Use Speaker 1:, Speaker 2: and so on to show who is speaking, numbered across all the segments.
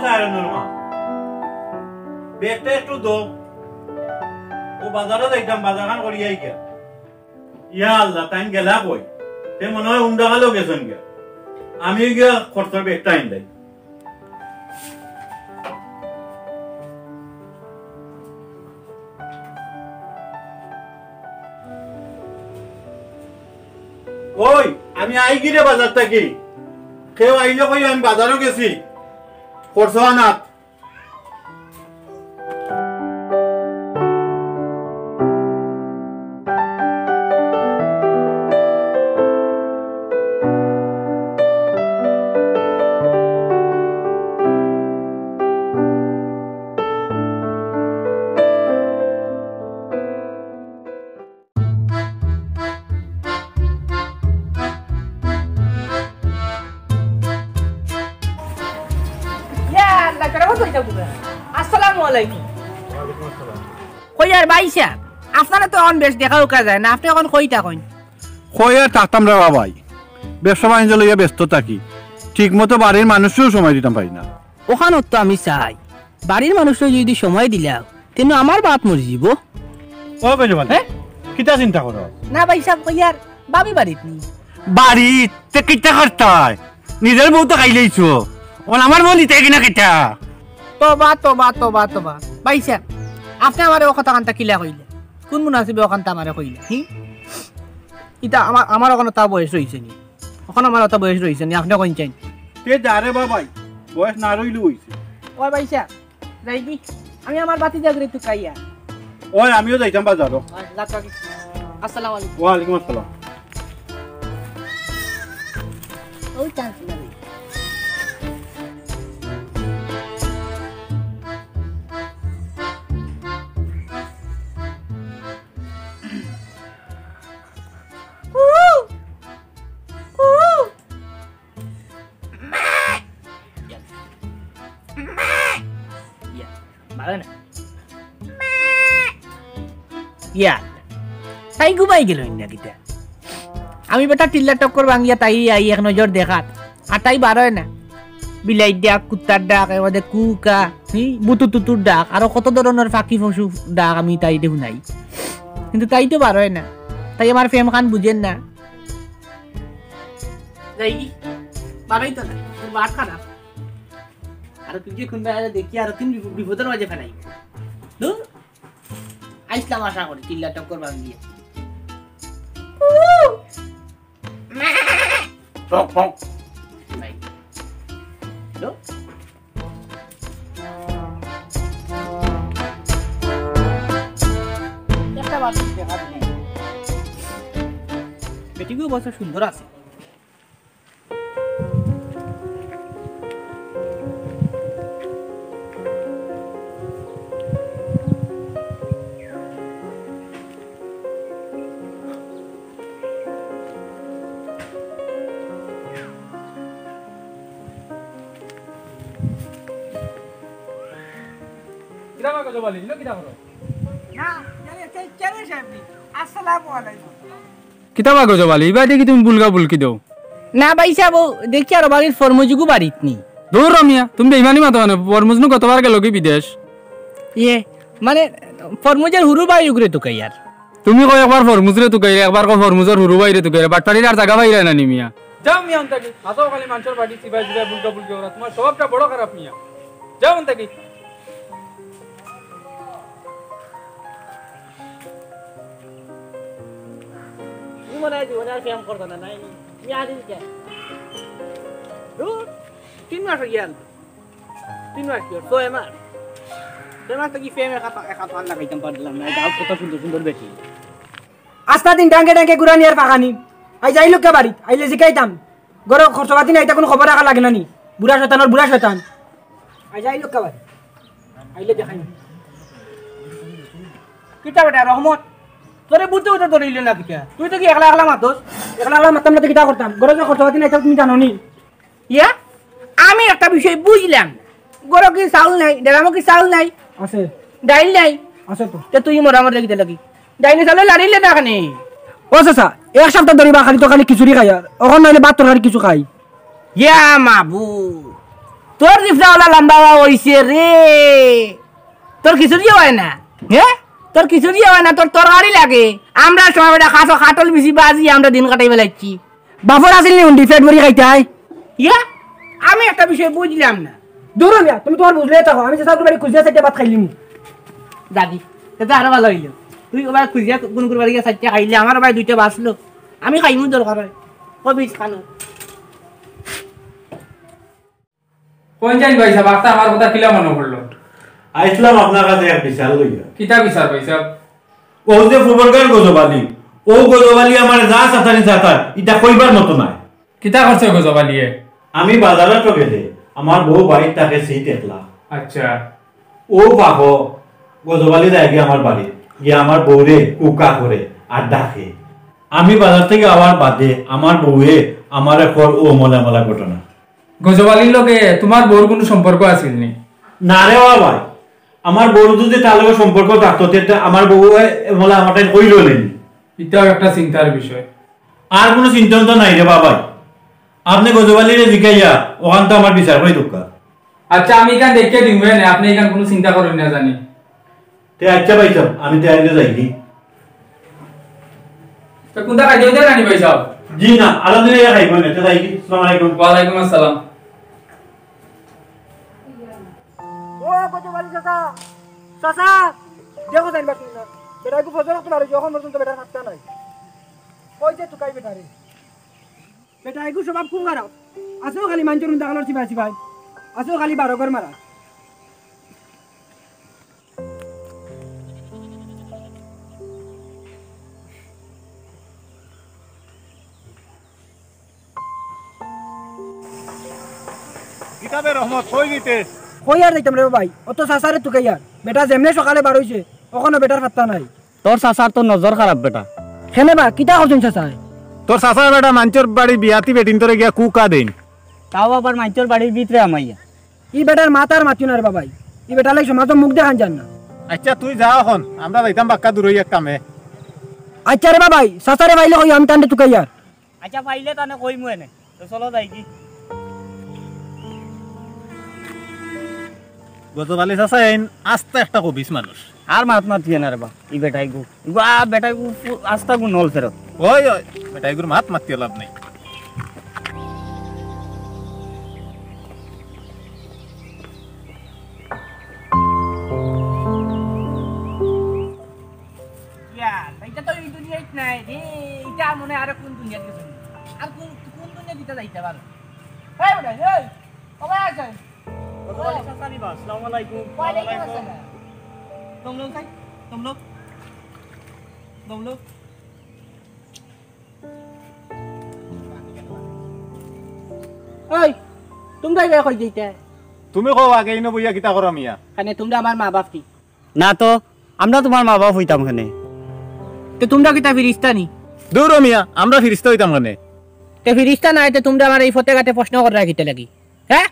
Speaker 1: সারে নরমা বেটা একটু দো ও বাজারে যাইতাম বাজারখান করি I K yeah Allah time গেলা কই তে মনে হয় উমদা গেলেও গেছেন গে আমি গিয়া খরচর বেটা আইন দেই ওই আমি আই গিরে বাজার থেকে কেউ আইলে কই আমি বাজারও গেছি খরচ আনাত
Speaker 2: আপনারা তো অন বেশ দেখা উকা যায় না আপনি এখন কইটা কইন
Speaker 3: কই আর থাকতাম রে বাবাই ব্যবসা বাণিজ্য লইয়া ব্যস্ত থাকি ঠিক মতো বাড়ির মানুষও সময় দিতাম পারি না
Speaker 2: ওখানে তো আমি চাই বাড়ির মানুষরা যদি সময় দিলাও তেন আমার বাপ মরে যাব
Speaker 1: ও কইলো মানে কিটা চিন্তা করো
Speaker 2: না ভাই সাহেব কইয়ার বাবি বাড়িত নি
Speaker 3: বাড়িতে কিটা করতাই নিজের বউ তো খাইলেইছো ওন আমার বউ দিতে কিনা কিটা
Speaker 2: তোবা তোবা তোবা তোবা ভাই সাহেব আপনি আমার ও কথা কান্তা কিলা কইলে কোন মুনাসিবে ওখানটা আমারে কইলে ইটা আমার ওখানে তা বয়স রইছে নি ওখানে আমার তা বয়স রইছে নি আপনি কোন চাই
Speaker 1: তে যারে বাবাই বয়স না রইলো হইছে
Speaker 2: ওই ভাই সাহেব যাই কি আমি আমার বাতি জাগরে তো কাইয়া
Speaker 1: ওই আমিও যাইতাম বাজারও
Speaker 2: আসসালামু আলাইকুম
Speaker 1: ওয়া আলাইকুম আসসালাম
Speaker 2: ওই চান্স না তাই ঘুমাই গেল নাকিটা আমি বেটা টিল্লা টক্কর ভাঙিয়া তাই আই এক নজর দেখাত আর তাই বারোয় না বিলাই ডাক কুত্তার ডাক এবারে কুকা বুতু তুতুর ডাক আরো কত ধরনের ফাঁকি পশু ডাক আমি তাই দেখুন নাই কিন্তু তাই তো বারোয় না তাই আমার ফেম খান বুঝেন না যাই কি বারোই তো না তোর বাট খারাপ আর তুই যে খুনবে দেখি আর তিন বিপদের মাঝে ফেলাই আইসলাম আশা করি চিল্লা টক্কর ভাঙিয়ে বেটিগুলো বছর সুন্দর আছে
Speaker 3: কিতাবা গজবালি এবার দেখি তুমি বুলগা বুলকি দাও
Speaker 2: না ভাই সাহেব দেখছি আর বাড়ির ফরমজুগু বাড়িত নি
Speaker 3: দূর রমিয়া তুমি বেইমানি মাতো না ফরমজনু কতবার গেল কি বিদেশ
Speaker 2: ইয়ে মানে ফরমুজের হুরু বাড়ি উগরে তো কাইয়ার
Speaker 3: তুমি কই একবার ফরমুজরে তো কাই একবার কই ফরমুজর হুরু বাইরে তো কাই বাটপাড়ির আর জায়গা বাইরে না নি মিয়া
Speaker 4: যাও মিয়া অন্তাকি হাতো খালি মানুষের বাড়ি সিবাই সিবাই বুলকা বুলকি ওরা তোমার সবটা বড় খারাপ মিয়া যাও অন্তাকি
Speaker 2: মনে হয় ওনার ফেম করতো না নাই মিয়া দিন কে তিন মাস গিয়াল 3 মাস কি 6 মাস 6 মাস কি ফেম একা পান লাগাইতাম পারলাম না দাও কত সুন্দর সুন্দর বেটি
Speaker 5: আস্তা দিন ডাঙ্গে ডাঙ্গে গুরানি আর পাখানি আই যাই লোক বাড়ি আইলে জিকাইতাম গর খরচবাতি নাই তা কোনো খবর রাখা লাগে না নি বুড়া শয়তান আই যাই লোক বাড়ি আইলে দেখাই কিটা বেটা রহমত তোরে বুঝতে হতো তোর ইলে না কিটা তুই তো কি একলা একলা মাতস একলা একলা মাতাম না কিটা করতাম গর খরচবাতি নাই তা তুমি জানো নি
Speaker 2: ইয়া আমি একটা বিষয় বুঝলাম গরো কি চাউল নাই ডেরামো কি চাউল নাই
Speaker 5: আছে
Speaker 2: ডাইল নাই
Speaker 5: আছে
Speaker 2: তো তুই মোরামত লাগিতে লাগি ডাইনে চাউলে লাড়িলে না কানে
Speaker 5: ও চাচা এক সপ্তাহ ধরে বা খালি তো খালি খিচুড়ি খাই আর ওখান নাইলে ভাত তরকারি কিছু খাই
Speaker 2: ইয়া মাবু তোর জিফরাওয়ালা লম্বা হইছে রে তোর খিচুড়ি হয় না হ্যাঁ তোর খিচুড়ি হয় না তোর তরকারি লাগে আমরা সময় বেটা খাসো খাটল বেশি বাজি আমরা দিন কাটাই বেলাচ্ছি
Speaker 5: বাফর আসিল নি উন্ডি পেট ভরি খাইতে হয়
Speaker 2: ইয়া আমি একটা বিষয় বুঝলাম না
Speaker 5: দূর মিয়া তুমি তোমার বুঝলে থাকো আমি চেষ্টা করি খুঁজে সাইডে ভাত খাইলিম
Speaker 2: দাদি এটা আরো ভালো হইলো তুই ওবার খুঁজিয়া গুন করবার গিয়ে সাইডটা খাইলে আমার ভাই দুইটা বাঁচলো আমি খাইমু দরকার হয় কবিস খানো
Speaker 4: কোন যাই ভাই সাহেব আস্তে আমার কথা কিলা মনে পড়লো
Speaker 1: আইসলাম আপনার কাছে এক বিচার লইয়া
Speaker 4: কিতা বিচার ভাই সাহেব
Speaker 1: ও যে ফুটবলকার গজবালি ও গজবালি আমার যা সাতানি সাতার এটা কইবার মতো নাই
Speaker 4: কিতা করছে গজবালিয়ে
Speaker 1: আমি বাজারে তো গেলে আমার বউ বাড়ির তাকে সিট একলা
Speaker 4: আচ্ছা
Speaker 1: ও বাহো গজবালি দেয় গিয়ে আমার বাড়ি গিয়ে আমার বউরে কুকা করে আর ডাকে আমি বাজার থেকে আবার বাদে আমার বউয়ে আমার এখন ও মলা মলা ঘটনা
Speaker 4: গজবালির লগে তোমার বউর কোনো সম্পর্ক আছিল নি
Speaker 1: না রে ভাই আমার বউ যদি তার লগে সম্পর্ক থাকতো তেটা আমার বউ মলা আমার টাইম কইল নেই
Speaker 4: এটাও একটা চিন্তার বিষয়
Speaker 1: আর কোনো চিন্তা তো নাই রে বাবাই আপনি গজবালিরে জিকাইয়া ওখান তো আমার বিচার হয়ে দোকা
Speaker 4: আচ্ছা আমি এখান দেখে দিব না আপনি এখান কোনো চিন্তা করেন না জানি
Speaker 1: তে আচ্ছা পাইতাম আমি তো আইলে যাইনি
Speaker 4: তো কোনটা খাইতে হইতে রানি ভাই সাহেব
Speaker 1: জি না আলাদা খাইব না তো যাইনি আসসালামু আলাইকুম
Speaker 4: ওয়ালাইকুম আসসালাম
Speaker 5: ও কত বাড়ি চাচা চাচা দেখো জানি বাকি না বেটা কো ফজর তো বাড়ি যখন মতন তো বেটা থাকতা নাই কই যে তুকাই বেটা রে বেটা আইগু সবাব খুব খারাপ আসো খালি মানচুরুন দাগানোর চিবাছি ভাই আসো খালি 12 ঘর মারা
Speaker 3: কিতাবে রহমত কই দিতে
Speaker 5: কই আর যাইতাম রে ভাই অত চাচারে তুকাই আর বেটা যেমনে সকালে বার হইছে ওখানে বেটার পাত্তা নাই
Speaker 6: তোর চাচার তো নজর খারাপ বেটা
Speaker 5: হেনে বা কিতা করছেন চাচা
Speaker 3: তোর চাচার বেটা মাঞ্চর বাড়ি বিয়াতি বেটিন তোরে গিয়া কুকা দেন
Speaker 6: তাও আবার মাইচর বাড়ির ভিতরে আমাইয়া
Speaker 5: ই বেটার মাতার মাতিও না রে বাবাই ই বেটা লাই সমাজ মুখ দেখান জান না
Speaker 3: আচ্ছা তুই যা এখন আমরা যাইতাম বাক্কা দূর হইয়া কামে
Speaker 5: আচ্ছা রে বাবাই চাচারে ভাইলে কই আমি টান্ডে তুকাই আর
Speaker 6: আচ্ছা পাইলে তানে কইমু এনে তো চলো যাই কি
Speaker 3: গতকালি চাচা আইন আস্তে একটা কবিস মানুষ
Speaker 6: আর মাত মাতিয়ে না রে বা ই বেটাই গু বেটাই গু আস্তা গু নল ফেরত
Speaker 3: ওই ওই বেটা এগুলো মাত মাতিয়ে লাভ নেই
Speaker 2: ইয়া এটা তো এই দুনিয়ায় নাই রে এটা মনে আর কোন দুনিয়া গেছে আর কোন কোন দুনিয়া দিতে যাইতে পারো এই বড় এই কবে আছেন
Speaker 6: আসসালামু আলাইকুম
Speaker 2: ওয়ালাইকুম আসসালাম तुम लोग भाई तुम लोग ओए तुम भाई वे खोल देते हैं
Speaker 3: তুমি কও আগে ইনো বইয়া কিতা করো মিয়া
Speaker 2: खाने तुमरा हमारे माँ बाप की
Speaker 6: না তো আমরা তোমার মা বাপ হইতাম খানে
Speaker 2: तो तुमरा कितना फिरिश्ता नहीं
Speaker 3: দূর হ মিয়া আমরা ফিরিস্তা হইতাম খানে
Speaker 2: तो फिरिश्ता ना है तो तुमरा हमारे फते काटे प्रश्न कर रहा है कितने लगी हैं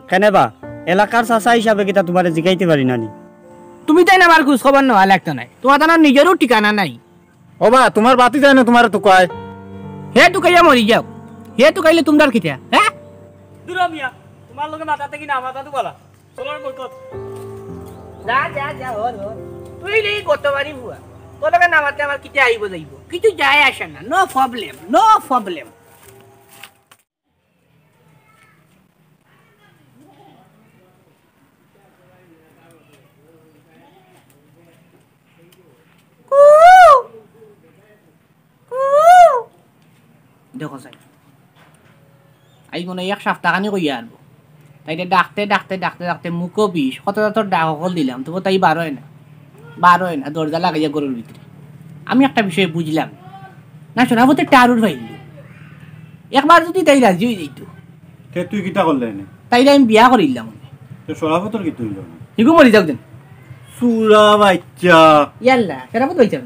Speaker 6: কেনে বা এলাকার চাচা হিসাবে কিতা তোমারে জিগাইতে পারি না নি
Speaker 2: তুমি তাই না আমার খোঁজ খবর নেওয়া লাগতো না তোমার তো নিজেরও ঠিকানা নাই
Speaker 3: ও বা তোমার বাতি যায় না তোমার তো কয়
Speaker 2: হে তু কইয়া মরি যাও হে তু কইলে তুমরার কিতা হ্যাঁ
Speaker 6: দূর মিয়া তোমার লগে মাথা থেকে না মাথা তো বলা চলো বইকত
Speaker 2: যা যা যা হর তুই লি গতবারই হুয়া তোর লগে নামাতে আমার কিতা আইব যাইব কিছু যায় আসে না নো প্রবলেম দেখো স্যার আই মনে এক সপ্তাহ খানি কইয়া আনবো তাই ডাকতে মুখও বিষ কত তোর ডাক সকল দিলাম তবু তাই বারোয় না দরজা লাগাইয়া গরুর ভিতরে আমি একটা বিষয় বুঝলাম না সোনাপতি টারুর ভাইল একবার যদি তাই রাজি হয়ে যাইতো
Speaker 3: তে তুই কিতা করলে এনে
Speaker 2: তাইলে আমি বিয়া করিলাম
Speaker 3: তো সরাফতর কি তুই
Speaker 2: হিগু মরি যাও দেন
Speaker 3: সুরা বাচ্চা
Speaker 2: ইয়াল্লা সোনাপত হইতাম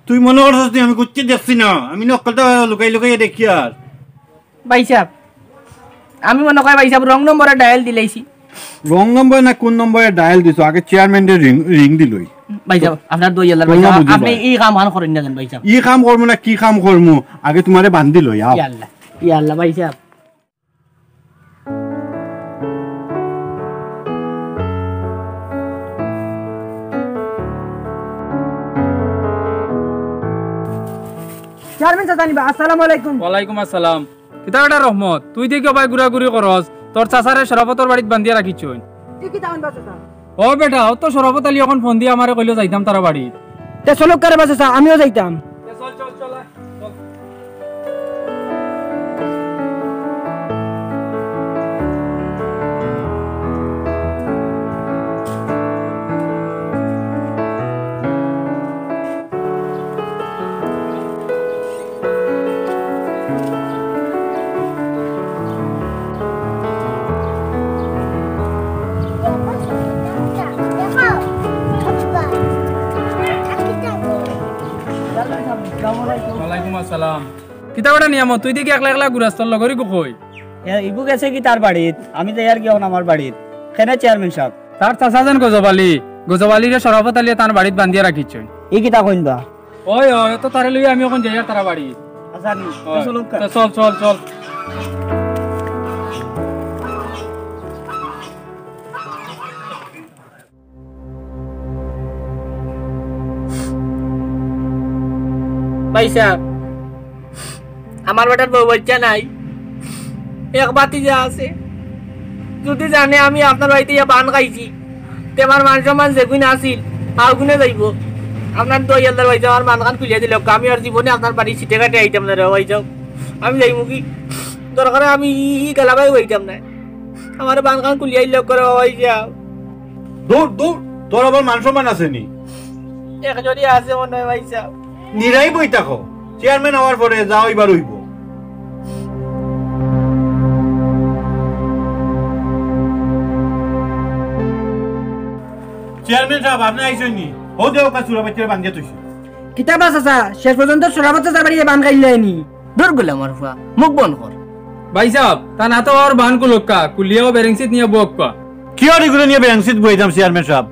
Speaker 3: তুই মনে করছিস তুই আমি কুচ্ছি দেখছি না আমি নকলটা লুকাই দেখি আর
Speaker 2: ভাইসাব আমি মনে করি ভাইসাব রং নম্বরে ডায়াল দিলাইছি
Speaker 3: রং নম্বর না কোন নম্বরে ডায়াল দিছো আগে চেয়ারম্যানের রিং দিলই
Speaker 2: ভাইসাব আপনার দই আল্লাহর
Speaker 3: বলনা
Speaker 2: ভাইসাব
Speaker 3: বুঝি
Speaker 2: আপনি
Speaker 3: ভাই।
Speaker 2: এই কাম আন করেন না জান ভাইসাব
Speaker 3: ই কাম করবো না কি কাম করবো আগে তোমারে বান্ধি লই আও
Speaker 2: ইয়াল্লা ভাইসাব
Speaker 5: চেয়ারম্যান চাচা নিবা আসসালামু আলাইকুম।
Speaker 4: ওয়ালাইকুম আসসালাম। কিতাটা রহমত, তুই দেখি ভাই ঘুরাঘুরি করস, তোর চাচারে শরাফতর বাড়িত বান্ধিয়া রাখিছই।
Speaker 5: তুই কি তাহন বাস চাচা?
Speaker 4: ও বেটা, ও তো শরাফত আলী এখন ফোন দিয়ে আমারে কইলো যাইতাম তারা বাড়ি।
Speaker 5: তে চলক করে বাস চাচা, আমিও যাইতাম।
Speaker 4: চল চল চল চল। ওয়ালাইকুম আসসালাম। কিতাবটা নিয়ামত, তুই দেখি একলা একলা ঘুরাস, তোর লগরি কই?
Speaker 6: ইবু গেছে কি তার বাড়িত, আমি তো আর কি এখন আমার বাড়িত। কেন চেয়ারম্যান সাহেব?
Speaker 4: তার চাচা যেন গজবালি, গজবালিরে শরাফত আলী তার বাড়িত বান্ধিয়া রাখিছই।
Speaker 6: ই কিতা কইনবা?
Speaker 4: ওই ওই তো তারে লই আমি এখন যাই আর তারা বাড়ি।
Speaker 6: আচ্ছা নি, চলুক।
Speaker 4: চল চল চল।
Speaker 2: ভাই সাহেব, আমার বেটার বউ বাচ্চা নাই, এক বাতি যা আছে। যদি জানে আমি আপনার বাড়িতে বান খাইছি, তে আমার মান সম্মান যেগুন আসিল আগুনে যাইব। আপনার দই আল্লাহর ভাই আমার মান খান খুলিয়ে দিল, আমি আর জীবনে আপনার বাড়ি সিটে কাটে আইতাম না রে ভাই যাও। আমি যাইব কি দরকার, আমি গেলাবাই হইতাম না। আমার বান খান খুলিয়ে আইল করে ভাই যাও।
Speaker 3: দূর দূর, তোর আবার মান সম্মান আছে নি?
Speaker 2: একজনই আছে মনে হয় ভাই সাহেব।
Speaker 3: নিরাই বই থাকো, চেয়ারম্যান হওয়ার পরে যাও এবার হইব। চেয়ারম্যান সাহেব আপনি আইসেন নি? ও দেও কা চুরা বাচ্চারে বান্ধিয়া তুইছি।
Speaker 5: কিতা বাস চাচা, শেষ পর্যন্ত শরাফত চাচার বাড়ি বান খাইলাইনি।
Speaker 2: দূর গুলাম আর ফুয়া, মুখ বন্ধ কর।
Speaker 4: ভাই সাহেব, তা না তো আর বান কুলক্কা কুলিয়াও বেরিংসিত নিয়ে বক্কা।
Speaker 3: কি আর এগুলো নিয়ে ব্যাংসিত বইতাম চেয়ারম্যান সাহেব?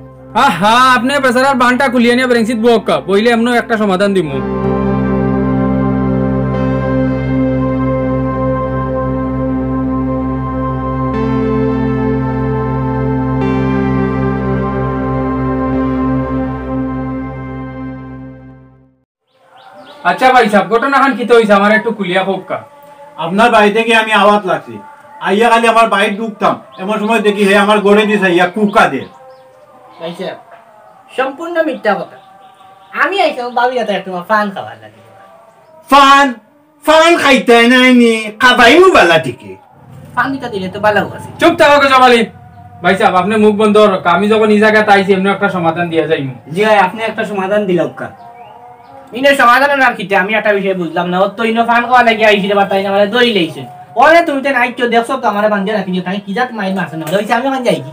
Speaker 4: আহা, আপনি বেচারার বানটা কুলিয়ে নিয়ে বেরিংসিত বক্কা বইলে এমন একটা সমাধান দিমু। আচ্ছা ভাই সাহেব, ঘটনা খান কিতে হইছে আমার একটু কুলিয়া হোক্কা।
Speaker 3: আপনার বাড়িতে গিয়ে আমি আওয়াজ লাগছি, আইয়া খালি আমার বাড়ি ঢুকতাম, এমন সময় দেখি হে আমার গড়ে দিছে ইয়া কুকা দে।
Speaker 2: ভাই সাহেব, সম্পূর্ণ মিথ্যা কথা। আমি আইসাম বাবি হাতে একটা ফান খাবার লাগে।
Speaker 3: ফান ফান খাইতে নাই নি, খাবাইমু বালা ঠিকই।
Speaker 2: ফান দিতে দিলে তো ভালো আছে।
Speaker 4: চুপ থাকো গজবালি। ভাই সাহেব, আপনি মুখ বন্ধ রাখ, আমি যখন এই জায়গায় আইছি এমন একটা সমাধান দিয়া যাইমু।
Speaker 6: জি ভাই, আপনি একটা সমাধান দিলাম কা।
Speaker 2: ইনে সমাধান আর কিতে আমি একটা বিষয় বুঝলাম না। ও তো ইনো ফান খাওয়া লাগে আইছিলে বাতাই না মানে দই লইছে। ওরে তুমি তো নাইছো দেখছো তো আমারে বান্ধে রাখি তাই কি জাত মাইর মাছ না লইছে, আমি ওখান যাই কি।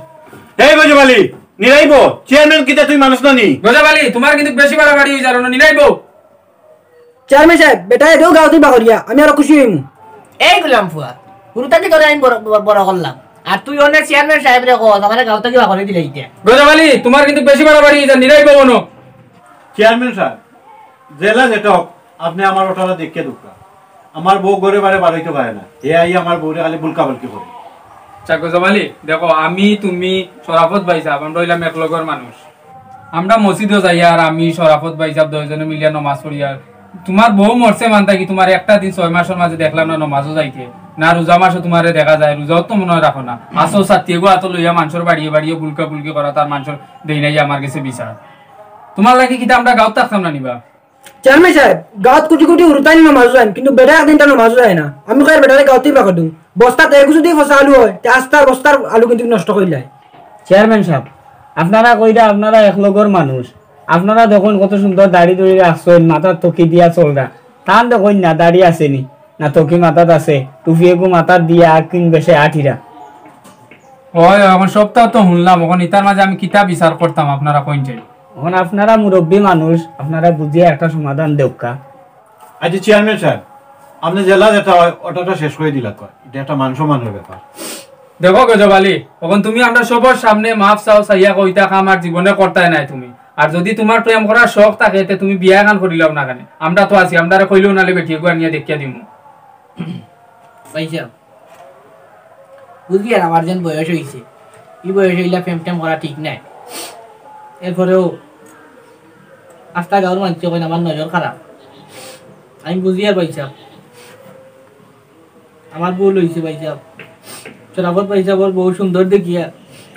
Speaker 3: এই গজবালি নিরাইব, চেয়ারম্যান কিতা তুই মানুষ না নি?
Speaker 4: গজবালি, তোমার কিন্তু বেশি বাড়াবাড়ি হই যারো না, নিলাইবো।
Speaker 5: চেয়ারম্যান সাহেব, বেটা এটাও গাঁও তুই বাকরিয়া, আমি আরো খুশি হইমু।
Speaker 2: এই গুলাম ফুয়া, গুরুতাকে করে আমি বড় করলাম। আর তুই অনেক চেয়ারম্যান সাহেব রে কল আমারে গাঁও থেকে বাকরি দিলে ইতে।
Speaker 4: গজবালি, তোমার কিন্তু বেশি বাড়াবাড়ি হই যা, নিলাইবো কোন।
Speaker 3: চেয়ারম্যান সাহেব, জেলা যেটা হোক, আপনি আমার ওটারা দেখে দুঃখা। আমার বউ ঘরে বারে বাড়াইতে পারে না, এ আই আমার বউরে খালি বুলকা বুলকি করে।
Speaker 4: আচ্ছা গজবালি, দেখো আমি তুমি শরাফত ভাই সাহেব আমরা হইলাম এক লগর মানুষ। আমরা মসজিদও যাই আর আমি শরাফত ভাই সাহেব দুইজনে মিলিয়া নমাজ পড়ি। আর তোমার বউ মরছে মানতা কি তোমার একটা দিন 6 মাসের মাঝে দেখলাম না নমাজও যাইতে না, রোজা মাসও তোমারে দেখা যায়, রোজাও তো মনে হয় রাখো না। আসো সাথে গো আতো লইয়া মানুষের বাড়িয়ে বাড়িয়ে বুলকা বুলকি করা, তার মানুষের দেই নাই আমার কাছে বিচার। তোমার লাগে কি আমরা গাঁত থাকতাম না নিবা?
Speaker 5: চেয়ারম্যান সাহেব, গাঁত কোটি কোটি উরতানি নমাজ যায়, কিন্তু বেটা একদিনটা নমাজ যায় না। আমি কই বেটারে গাঁতেই বাকর দিম। বস্তাতে এক যদি ফসা আলু হয়, তে আস্তার বস্তার আলু কিন্তু নষ্ট কইলাই।
Speaker 6: চেয়ারম্যান সাহেব, আপনারা কইরা আপনারা এক লগর মানুষ, আপনারা দেখুন কত সুন্দর দাড়ি দড়ি রাখছেন, মাথার তকি দিয়া চলরা। তান দেখুন না দাড়ি আসেনি না, তকি মাথাত আছে, টুপি এগু মাথার দিয়া কিন বেশে আঠিরা।
Speaker 4: হয় এখন সপ্তাহ তো শুনলাম, এখন ইতার মাঝে আমি কিতাব বিচার করতাম, আপনারা কইন চাই।
Speaker 6: এখন আপনারা মুরব্বী মানুষ, আপনারা বুঝিয়ে একটা সমাধান দেউকা।
Speaker 3: আচ্ছা চেয়ারম্যান সাহেব, আপনি জেলা যেটা হয় ওটা শেষ করে দিলা কয়, এটা একটা মান সম্মানের ব্যাপার।
Speaker 4: দেখো গজবালি, এখন তুমি আমরা সবার সামনে মাফ চাও চাইয়া কইতা আমার জীবনে করতাই নাই তুমি। আর যদি তোমার প্রেম করার শখ থাকে তে তুমি বিয়া গান করিলাম না কেন? আমরা তো আছি, আমরা কইলেও নালে বেটিয়ে গো আনিয়া দেখিয়া দিমু।
Speaker 2: পাইছা বুঝলি, আর আমার যেন বয়স হইছে, এই বয়স হইলা প্রেম টেম করা ঠিক নাই। এরপরেও আস্তা গাঁর মানুষ কইন আমার নজর খারাপ। আমি বুঝি আর ভাই সাহেব আমার ভুল হয়েছে ভাই সাহেব শরাফত ভাই সাহেব বহু সুন্দর দেখিয়া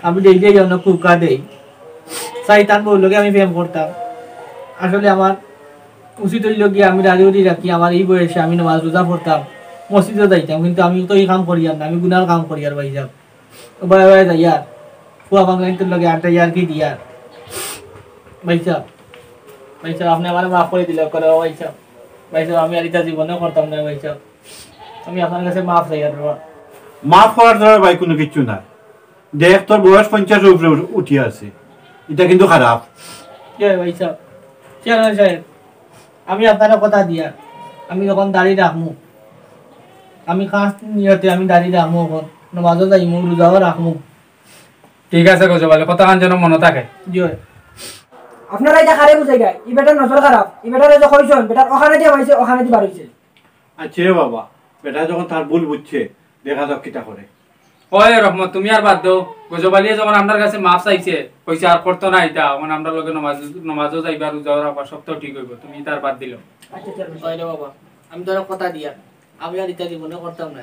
Speaker 2: আমি ডেইলি যেন কুকা দেই চাই তার বউ লোকে আমি প্রেম করতাম আসলে আমার উচিত হইল গিয়ে আমি রাজি উড়ি রাখি আমার এই বয়সে আমি নামাজ রোজা পড়তাম মসজিদে যাইতাম কিন্তু আমি তো এই কাম করি আর না আমি গুনার কাম করি আর ভাই সাহেব বয়ে বয়ে যাই আর ফুয়া বাংলাদেশের লগে আড্ডা ইয়ার কি দিয়ার ভাই সাহেব আপনি আমার মাফ করে দিলে করে ভাই সাহেব আমি আর এটা জীবনে করতাম না ভাই সাহেব আমি আপনার কাছে মাফ চাই আর
Speaker 3: মাফ করার ধরে ভাই কোনো কিছু নাই দেখ তোর বয়স 50 উপরে উঠি আছে এটা কিন্তু খারাপ
Speaker 2: ভাই সাহেব চেয়ারম্যান সাহেব আমি আপনার কথা দিয়া আমি যখন দাঁড়িয়ে রাখবো আমি খাস নিয়তে আমি দাঁড়িয়ে রাখবো এখন নমাজও যাইমু রোজাও রাখবো
Speaker 4: ঠিক আছে গজবালি কথা কান যেন মনে থাকে
Speaker 2: জি
Speaker 5: আপনারা এটা খারে বুঝাই গায় ই বেটার নজর খারাপ ই বেটারে যে কইছেন বেটার ওখানে দিয়ে হইছে ওখানে দিয়ে বার হইছে
Speaker 3: আচ্ছা রে বাবা বেটা যখন তার ভুল বুঝছে দেখা যাক কিটা করে
Speaker 4: ওই রহমত তুমি আর বাদ দাও গজবালিয়ে যখন আমার কাছে মাফ চাইছে কইছে আর করতো না এটা এখন আমরা লগে নমাজও যাইবা রোজাও রাখবা সব তো ঠিক হইব তুমি তার বাদ দিল
Speaker 2: আচ্ছা চেয়ারম্যান রে বাবা আমি তোর কথা দিয়া আমি আর এটা জীবনে করতাম না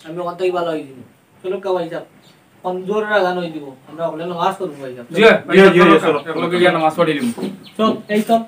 Speaker 2: আমি ওখান থেকে ভালো হয়ে দিব চলো কা ভাই সাহেব কমজোর রাগান হয়ে দিব আমরা ওখানে নামাজ করবো ভাই সাহেব
Speaker 4: জি ভাই চলো একলগে গিয়ে নামাজ পড়ি লিম
Speaker 2: চল এই চল